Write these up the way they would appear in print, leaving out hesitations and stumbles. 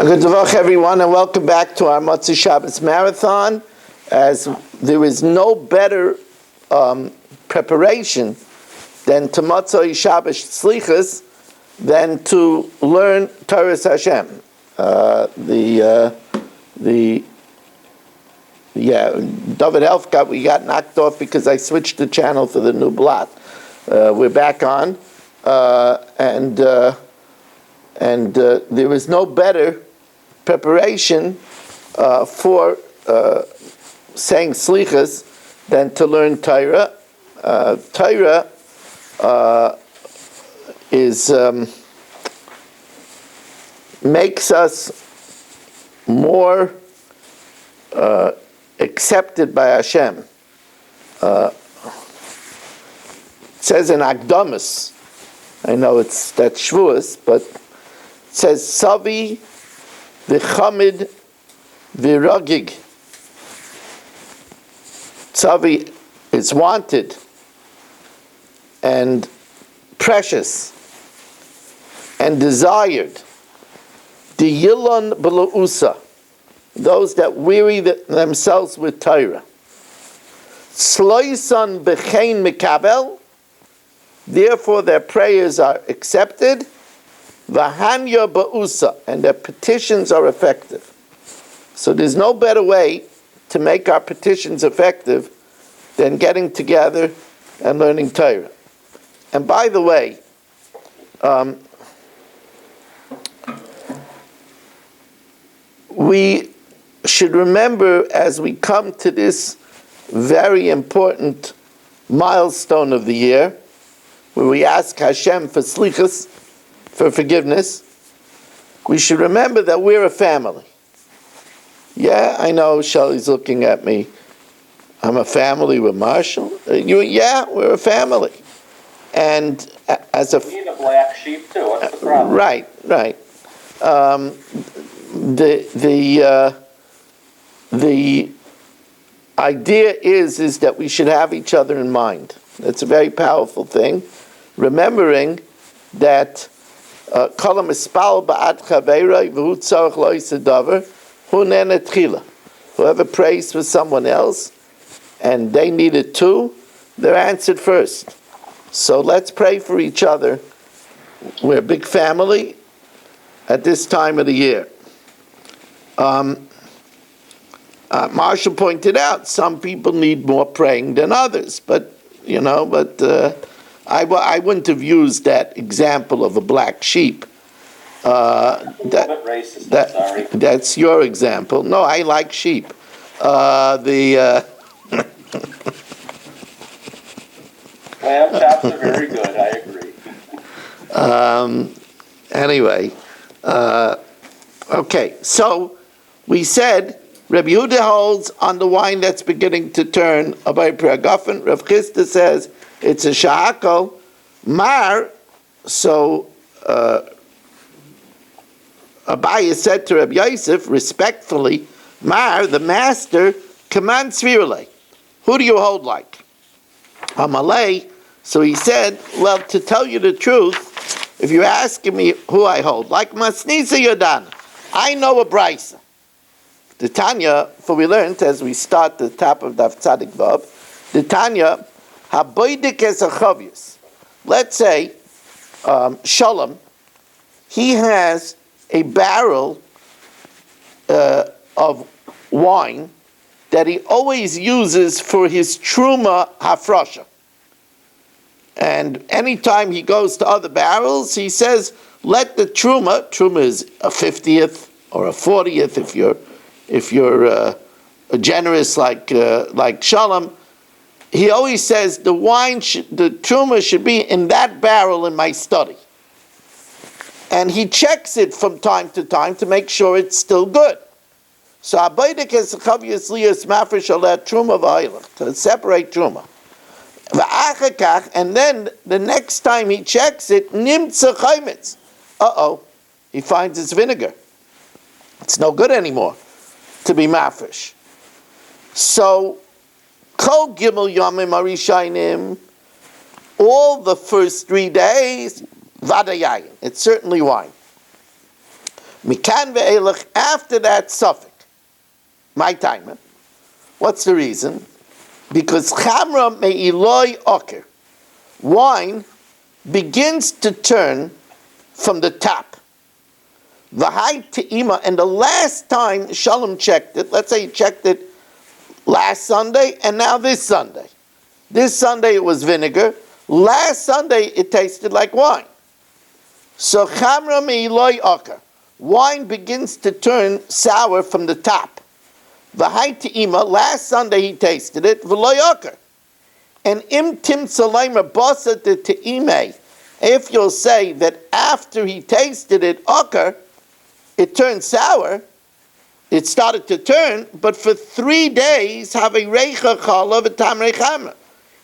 Good Davach, everyone, and welcome back to our Motzei Shabbos Marathon. As there is no better preparation than to Motzei Shabbos Slichas than to learn Torah Hashem. David Helfgott, we got knocked off because I switched the channel for the new blot. We're back on, and there is no better preparation for saying slichas than to learn Torah. Torah makes us more accepted by Hashem. It says in Akdamus, I know that's Shavuos, but it says Savi v'chamid v'ragig. Savi is wanted and precious and desired. The yilon b'la'usa, those that weary themselves with Torah. Sloisan b'chein mikabel, therefore their prayers are accepted. V'hanya ba'usa, and their petitions are effective. So there's no better way to make our petitions effective than getting together and learning Torah. And by the way, we should remember as we come to this very important milestone of the year, where we ask Hashem for slichas, for forgiveness, we should remember that we're a family. Yeah, I know Shelley's looking at me. I'm a family with Marshall. Yeah, we're a family. And as a... You need a black sheep too, what's the problem? Right. The idea is that we should have each other in mind. That's a very powerful thing. Remembering that whoever prays for someone else and they need it too, they're answered first. So let's pray for each other. We're a big family at this time of the year. Marshall pointed out some people need more praying than others, but I wouldn't have used that example of a black sheep. That's your example. No, I like sheep. Lamb chops are very good, I agree. Anyway, okay, so we said Rabbi Yehuda holds on the wine that's beginning to turn Abai Priagafen. Rav Chisda says it's a sha'akol. Mar, so Abaye said to Rabbi Yosef, respectfully, Mar, the master, commands Svirule. Who do you hold like? Amalei. So he said, well, to tell you the truth, if you're asking me who I hold, like Masnisa Yodan, I know a brisa. The Tanya, for we learned as we start the top of Daf Tzadik Vav, the Tanya, haboidik es achavius. Let's say Shalom, he has a barrel of wine that he always uses for his truma hafrasha. And anytime he goes to other barrels, he says, let the truma is a 50th or a 40th if you're generous like Shalom. He always says the truma should be in that barrel in my study. And he checks it from time to time to make sure it's still good. So Abaydik is chavius liyas mafresh alet truma v'ayilach, to separate truma. And then the next time he checks it, nimtza chaymitz. He finds it's vinegar. It's no good anymore to be mafresh. So Kol Gimel Yamim Arishainim, all the first 3 days, Vadayayin. It's certainly wine. Mikan ve'elach, after that suffix. My timer. What's the reason? Because chamra me'iloi oker. Wine begins to turn from the top. V'hai te'ima, and the last time Shalom checked it, let's say he checked it last Sunday and now this Sunday. This Sunday it was vinegar. Last Sunday it tasted like wine. So chamra me'iloi oker. Wine begins to turn sour from the top. V'hai te'ima, last Sunday he tasted it, v'lo yoker. And im tim salaymer basa de te'ime, if you'll say that after he tasted it, oker, it turned sour, it started to turn, but for 3 days, have a reicha chala v'tamrei chamra.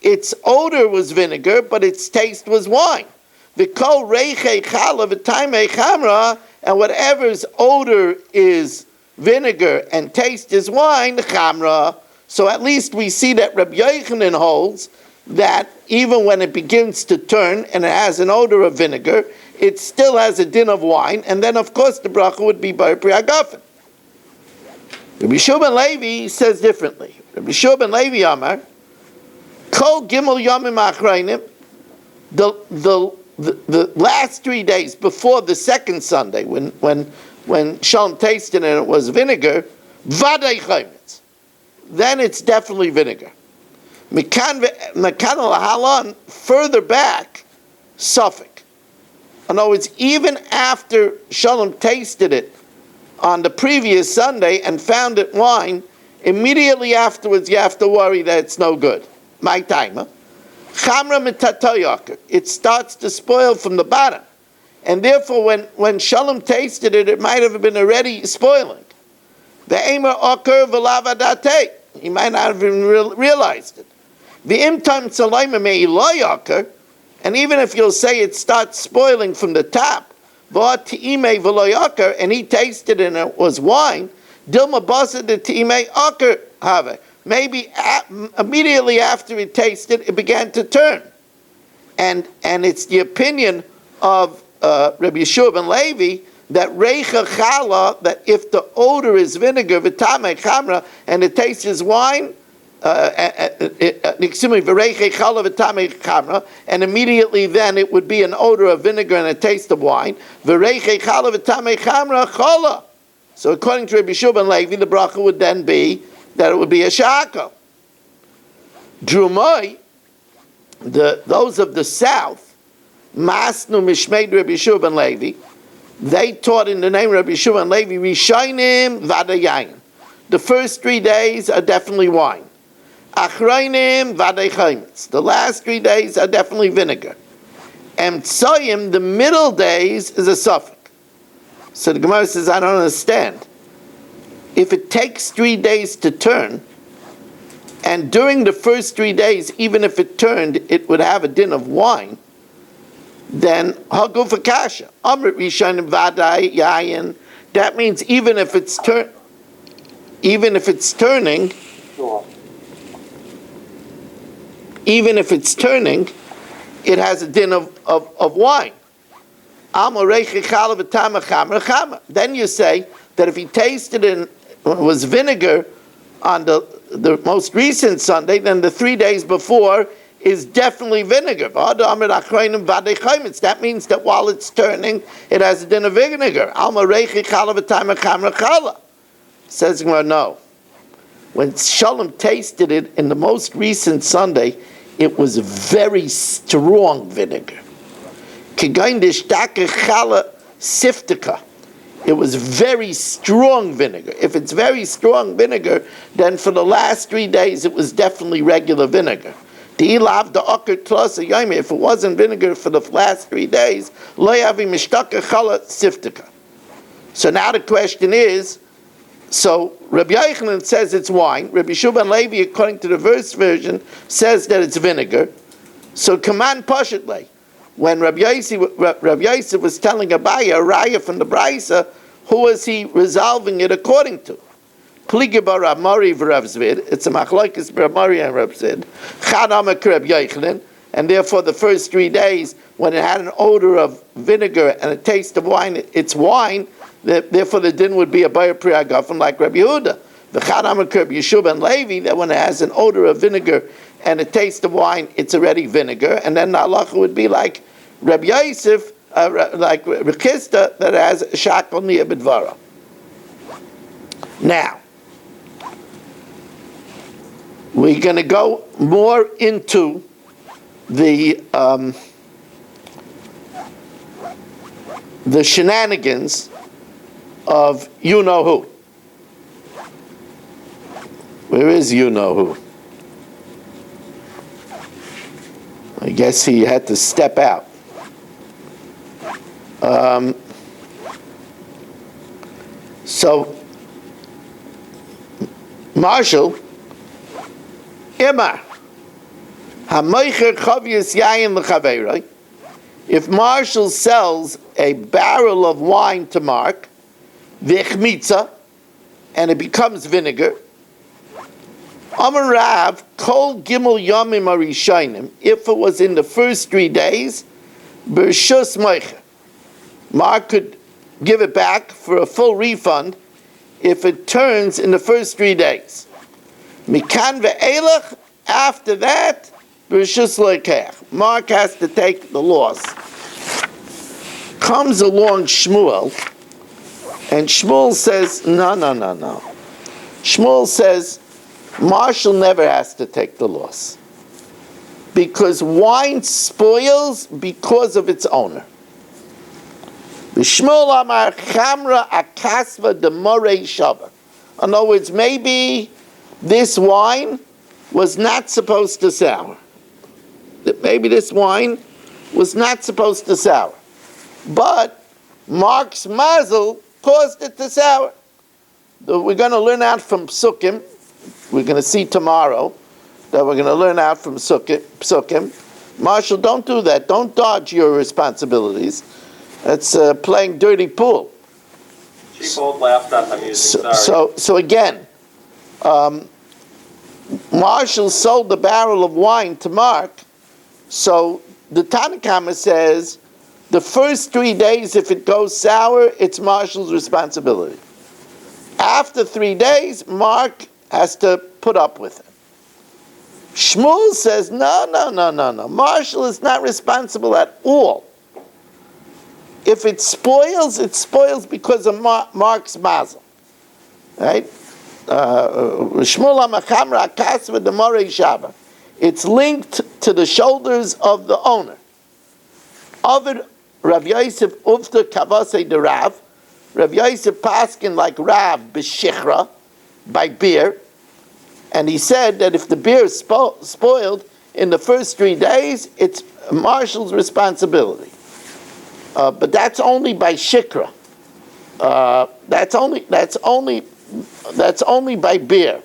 Its odor was vinegar, but its taste was wine. V'kol reicha chala v'tamrei chamra, and whatever's odor is vinegar and taste is wine, chamra. So at least we see that Rabbi Yochanan holds that even when it begins to turn and it has an odor of vinegar, it still has a din of wine, and then of course the bracha would be by priagafen. Rabbi Shua ben Levi says differently. Rabbi Shua ben Levi Amar, Kol Gimel Yomim Achrayim, the last 3 days before the second Sunday, when Shalom tasted and it was vinegar, Vadei Chaymitz, then it's definitely vinegar. Mekan al-Halon, further back, Suffolk. In other words, even after Shalom tasted it on the previous Sunday and found it wine, immediately afterwards you have to worry that it's no good. My timer. Chamra mitatoyaker. It starts to spoil from the bottom. And therefore when Shalom tasted it, it might have been already spoiling. Ve'emer oker v'lavadate. He might not have even realized it. Ve'imtam tzalayma me'iloyaker. And even if you'll say it starts spoiling from the top, and he tasted it and it was wine, Dilma basa de ti'ime aker have. Maybe immediately after it tasted, it began to turn. And it's the opinion of Rabbi Yeshua ben Levi that reicha chala, that if the odor is vinegar, v'tamei chamra, and the taste is wine, and immediately then it would be an odor of vinegar and a taste of wine. So according to Rabbi Shua ben Levi, the bracha would then be that it would be a sha'ako. Drumai, those of the south, Masnu Mishmeid Rabbi Shua ben Levi, they taught in the name of Rabbi Shua ben Levi, Rishainim Vadayayin. The first 3 days are definitely wine. Achrayim Vadei Chaymitz. The last 3 days are definitely vinegar. And Tzoyim, the middle days, is a suffix. So the Gemara says, I don't understand. If it takes 3 days to turn, and during the first 3 days, even if it turned, it would have a din of wine, then Hagu for Kasha. Amrit Rishonim Vadai Yayin. That means even if it's turning, Sure. even if it's turning, it has a din of wine. Then you say that if he tasted it was vinegar on the most recent Sunday, then the 3 days before is definitely vinegar. That means that while it's turning, it has a din of vinegar. Says no. When Shalom tasted it in the most recent Sunday, it was very strong vinegar. It was very strong vinegar. If it's very strong vinegar, then for the last 3 days it was definitely regular vinegar. If it wasn't vinegar for the last 3 days, so now the question is, so Rabbi Yochanan says it's wine. Rabbi Shua ben Levi, according to the verse version, says that it's vinegar. So Kaman Pashatlei, when Rabbi Yosef was telling Abaye, a raya from the Braisa, who was he resolving it according to? Pliga bar Rav Mari v'Rav Zvid. It's a machlokes Rav Mari and Rav Zvid. Chad Amak Rabbi Yochanan, and therefore the first 3 days, when it had an odor of vinegar and a taste of wine, it's wine. Therefore, the din would be a Bayer Pri Agafen like Rabbi Yehuda. The Chadam Rabbi Yeshua and Levi, that when it has an odor of vinegar and a taste of wine, it's already vinegar. And then the halacha would be like Rabbi Yosef, like Rechista, that has shakal niya b'dvara. Now, we're going to go more into the shenanigans of you-know-who. Where is you-know-who? I guess he had to step out. So, Marshall, Imar, HaMeicher Chavius Yayin L'Chaveiroi, if Marshall sells a barrel of wine to Mark, V'chmitza, and it becomes vinegar, Amar Rav, Kol Gimel Yomim Arishonim, if it was in the first 3 days, B'rshus Meicher, Mark could give it back for a full refund if it turns in the first 3 days. Mikan ve'elach, after that, b'rshus loikach. Mark has to take the loss. Comes along Shmuel, and Shmuel says, no. Shmuel says, Marshall never has to take the loss. Because wine spoils because of its owner. Shmuel amar chamra akasva demorei shava. In other words, maybe this wine was not supposed to sour. Maybe this wine was not supposed to sour. But Mark's mazel caused it to sour. We're going to learn out from Psukim. We're going to see tomorrow that we're going to learn out from Psukim. Marshall, don't do that. Don't dodge your responsibilities. That's playing dirty pool. She both laughed at the music, sorry. So again, Marshall sold the barrel of wine to Mark. So the Tanakhama says the first 3 days, if it goes sour, it's Marshall's responsibility. After 3 days, Mark has to put up with it. Shmuel says, no. Marshall is not responsible at all. If it spoils because of Mark's mazel. Right? Shmuel HaMachamra Akasva Demorei Shava. It's linked to the shoulders of the owner. Ovid Rav Yosef Ufta Kavase de Rav. Rav Yosef Paskin like Rav B'Shichra, by beer. And he said that if the beer is spoiled in the first 3 days, it's Marshall's responsibility. But that's only by shikra. That's only by beer.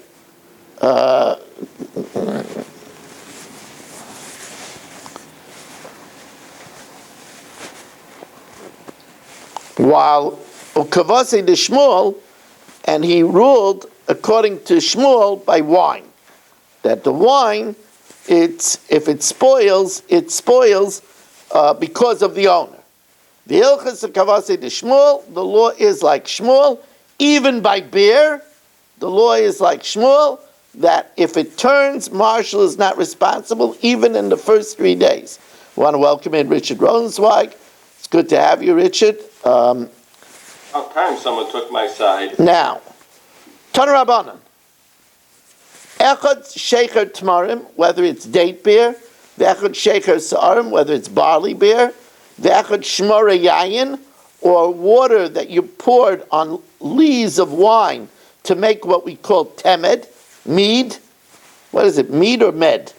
While Ukavase de Shmuel, and he ruled according to Shmuel by wine, that the wine, if it spoils because of the owner. The Hilchas of Kavase de Shmuel, the law is like Shmuel, even by beer, the law is like Shmuel, that if it turns, Marshall is not responsible, even in the first 3 days. I want to welcome in Richard Rosenzweig. It's good to have you, Richard. About time someone took my side. Now, Tana Rabbanan. Echad Shecher Tmarim, whether it's date beer, V'echad Shecher Sa'arim, whether it's barley beer, V'echad Shmora Yayin, or water that you poured on lees of wine to make what we call temed, mead. What is it, mead or med?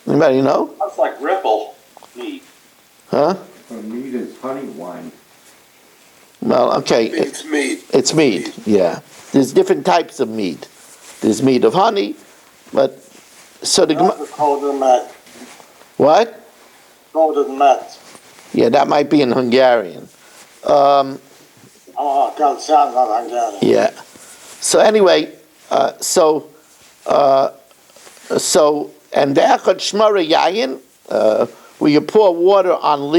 Anybody know? That's like Ripple mead. Huh? Mead is honey wine. Well, okay. It's mead. It's mead, yeah. There's different types of mead. There's mead of honey, but so the Golden mat. what? Golden mat. Yeah, that might be in Hungarian. Oh, God, sounds like Hungarian. Yeah. So anyway, and the echad shmara yayin, where you pour water on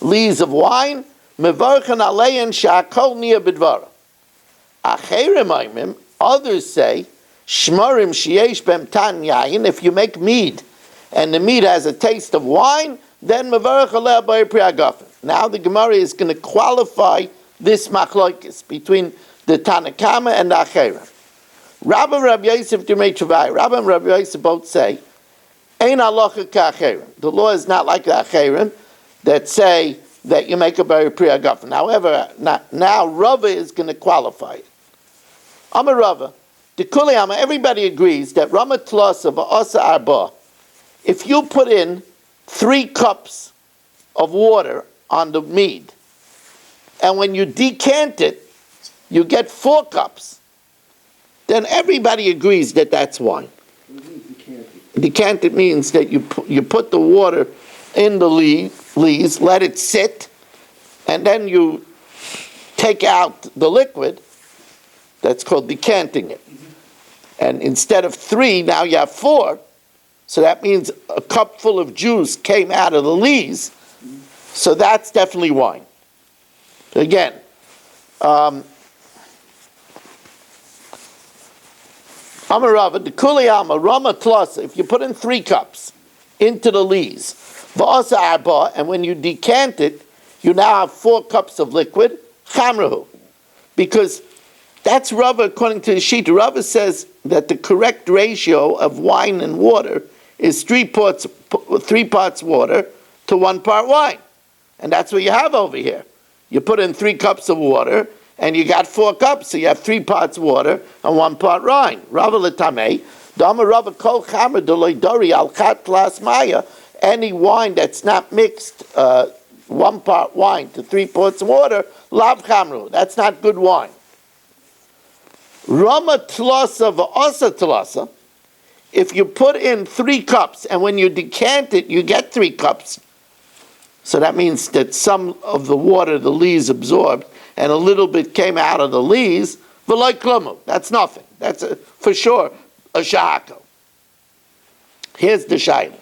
lees of wine, mevarchen alein shakol niya bidvara. Acherim aimim, others say, shmarim sheyesh bem tan yayin, if you make mead, and the mead has a taste of wine, then mevarch aleh b'ay priagafen. Now the Gemara is going to qualify this machlokes between the Tanakama and the Acherim. Rabbi and Rabbi Yosef Dimei Travai. Rabbi and Rabbi Yosef both say, Ein halacha ka'acherim. The law is not like the Acherim that say that you make a b'ay priagafen. However, now Rava is going to qualify it. Amar Rava, the Kuliyama, everybody agrees that Rama Tlasa v'asa arba, if you put in 3 cups of water on the mead, and when you decant it, you get 4 cups, then everybody agrees that that's wine. Decant it means that you put the water in the lees, let it sit, and then you take out the liquid. That's called decanting it. And instead of 3, now you have 4. So that means a cup full of juice came out of the lees. So that's definitely wine. Again, Amarava, the Kuliyama, Rama Tlasa, if you put in 3 cups into the lees, V'asa Arba, and when you decant it, you now have 4 cups of liquid, Chamrahu. Because that's Rava according to the Shita. Rava says that the correct ratio of wine and water is 3 parts water to 1 part wine. And that's what you have over here. You put in 3 cups of water, and you got 4 cups, so you have 3 parts water and 1 part wine. Rava letamei, dama Rava kol chamer deloy dori al chat klas maya, any wine that's not mixed, 1 part wine to 3 parts water, lav chamru, that's not good wine. Rama tlasa v'asa tlasa, if you put in 3 cups, and when you decant it, you get 3 cups, so that means that some of the water the lees absorbed, and a little bit came out of the lees, v'loy klumu, that's nothing. That's for sure a shahako. Here's the shayla.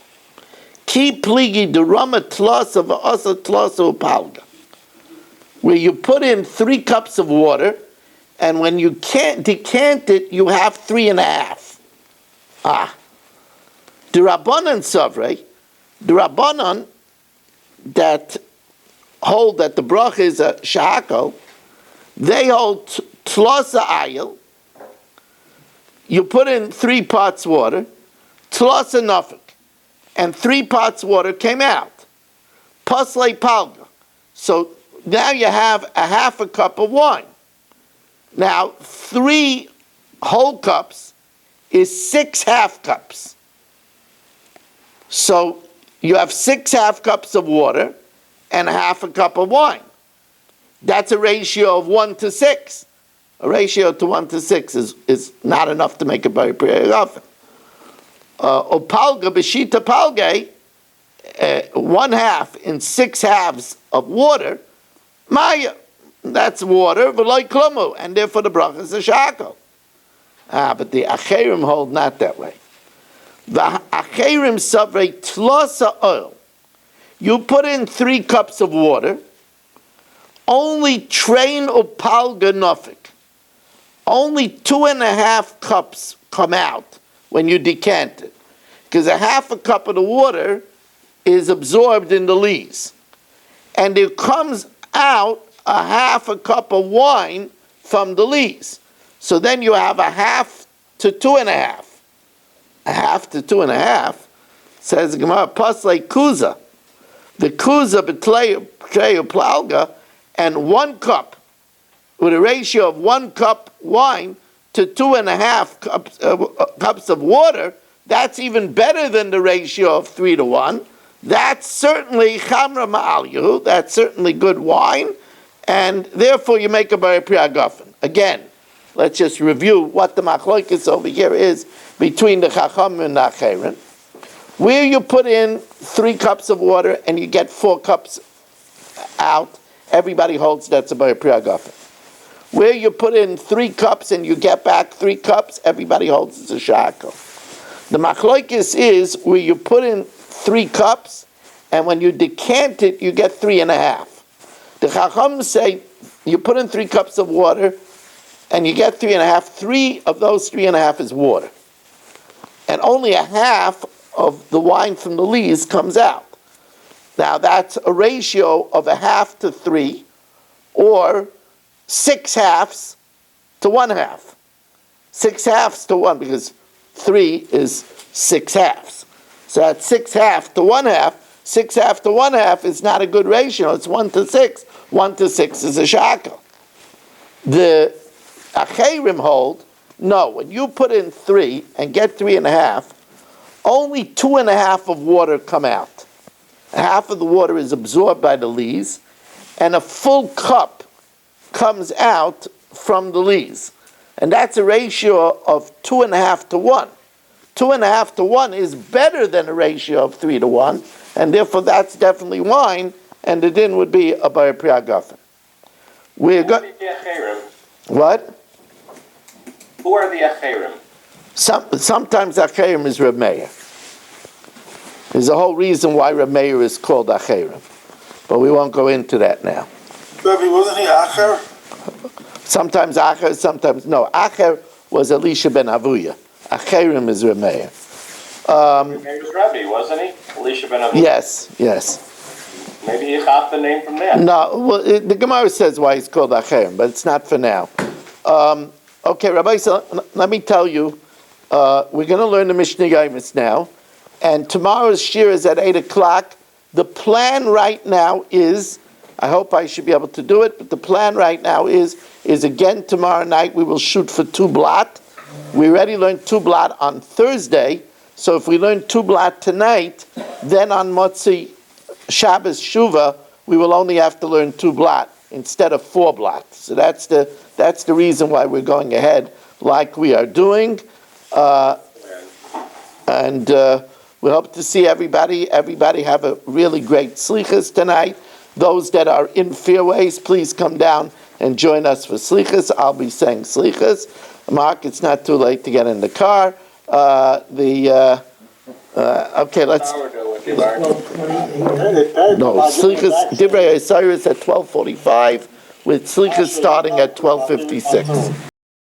Ki pligi de rama tlasa v'asa tlasa upalga, where you put in 3 cups of water, and when you can't decant it, you have 3.5. The Rabbanan Savrei, the Rabbanan that hold that the bracha is a shahako, they hold tlasa ayil, you put in 3 parts water, tlasa nafik, and 3 parts water came out. Paslei palga. So now you have a half a cup of wine. Now, 3 whole cups is 6 half cups. So you have 6 half cups of water and a half a cup of wine. That's a ratio of 1 to 6. A ratio to 1 to 6 is not enough to make a very priagafen. Opalga b'shita palge, 1/2 in 6 halves of water, maya. That's water, v'loy klumu, and therefore the bracha is a shako. But the Acherim hold not that way. The Acherim savrei tlasa oil. You put in 3 cups of water, only train upalga nofik. Only 2.5 cups come out when you decant it. Because a half a cup of the water is absorbed in the lees. And it comes out a half a cup of wine from the lees. So then you have a half to 2.5. A half to 2.5, says Gemara, paslei kuza. The kuza betleyu plauga, and 1 cup, with a ratio of 1 cup wine to 2.5 cups of water, that's even better than the ratio of 3 to 1. That's certainly chamra ma'al, that's certainly good wine, and therefore you make a bari priagafen. Again, let's just review what the machlokes over here is between the chacham and the acherim. Where you put in 3 cups of water and you get 4 cups out, everybody holds that's a bari priagafen. Where you put in 3 cups and you get back 3 cups, everybody holds it's a shako. The machlokes is where you put in 3 cups, and when you decant it, you get 3.5. The Chacham say you put in 3 cups of water and you get 3.5. 3 of those 3.5 is water. And only a half of the wine from the lees comes out. Now that's a ratio of a half to 3, or 6 halves to 1 half. 6 halves to 1, because 3 is 6 halves. So that's 6 half to 1 half. 6 half to 1 half is not a good ratio. It's 1 to 6. 1 to 6 is a shakel. The Acherim hold, no, when you put in 3 and get 3.5, only 2.5 of water come out. Half of the water is absorbed by the lees, and a full cup comes out from the lees. And that's a ratio of 2.5 to 1. 2.5 to 1 is better than a ratio of 3 to 1, and therefore that's definitely wine, and the din would be a bar priagafen. We're Who are the Acherim? What? Who are the Acherim? Sometimes Acherim is Reb Meir. There's a whole reason why Reb Meir is called Acherim, but we won't go into that now. Rebbe, wasn't he Acher? Sometimes Acher, sometimes no. Acher was Elisha ben Avuya. Acherim is Reb Meir. He was Rebbe, wasn't he? Elisha ben Avi. Yes. Maybe he got the name from there. No, well, the Gemara says why he's called Acherim, but it's not for now. Okay, Rabbi, so let me tell you, we're going to learn the Mishnah Yomis now, and tomorrow's shir is at 8 o'clock. The plan right now is, I hope I should be able to do it, but the plan right now is again tomorrow night we will shoot for 2 blot. We already learned 2 blot on Thursday, so if we learn 2 blot tonight, then on Motzi Shabbos Shuva, we will only have to learn 2 blot instead of 4 blot. So that's the reason why we're going ahead like we are doing. And we hope to see everybody. Everybody have a really great slichas tonight. Those that are in fairways, please come down and join us for slichas. I'll be saying slichas. Mark, it's not too late to get in the car. Okay, let's. No, slichas. Divrei Osiris at 12:45, with slichas starting at 12:56.